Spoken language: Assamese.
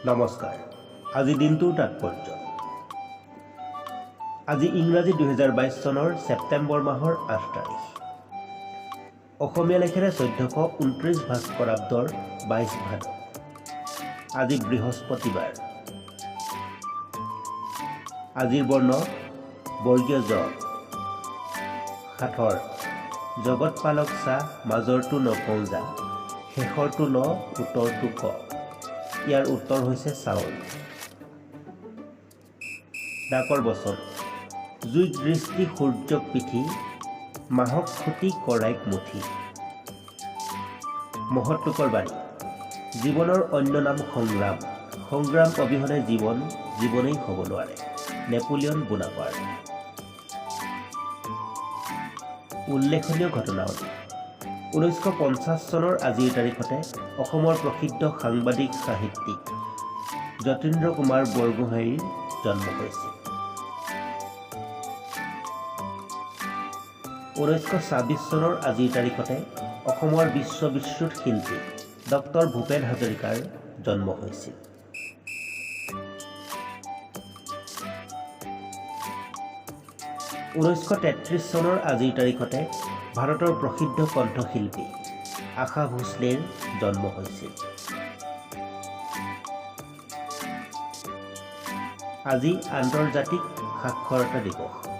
নমস্কাৰ। আজি দিনটোৰ তাৎপৰ্য। আজি ইংৰাজী 2022 চনৰ ছেপ্টেম্বৰ মাহৰ 8 তাৰিখ। অসমীয়া লেখেৰে 1429 ভাস্কৰাব্দৰ 22 ভাদ। আজি বৃহস্পতিবাৰ। আজিৰ বৰ্ণ বৰ্গীয় জ। সাথৰ জগত পালক চা, মাজৰটো নকৌজা, শেষৰটো ন, উত্তৰটো ক। ইয়াৰ উত্তৰ হৈছে চাউল। ডাকৰ বচন। জুইক দৃষ্টি, সূৰ্যক পিঠি, মাহক খুটি, কৰাইক মুঠি। মহৎলোকৰ বাণী। জীৱনৰ অন্য নাম সংগ্ৰাম। সংগ্ৰাম অবিহনে জীৱন, জীৱনেই হ'ব নোৱাৰে। Napoleon Bonaparte. উল্লেখনীয় ঘটনাৱলী। 1950 চনৰ আজিৰ তাৰিখতে অসমৰ প্ৰসিদ্ধ সাংবাদিক সাহিত্যিক যতীন্দ্ৰ কুমাৰ বৰগোহাঞিৰ জন্ম হৈছিল। 1926 চনৰ আজিৰ তাৰিখতে অসমৰ বিশ্ববিশ্ৰুত শিল্পী ডক্টৰ ভূপেন হাজৰিকাৰ জন্ম হৈছিল। - 1933 চনৰ আজিৰ তাৰিখতে ভাৰতৰ প্ৰসিদ্ধ কণ্ঠশিল্পী আশা ভোছলেৰ জন্ম হৈছিল। আজি আন্তৰ্জাতিক সাক্ষৰতা দিৱস।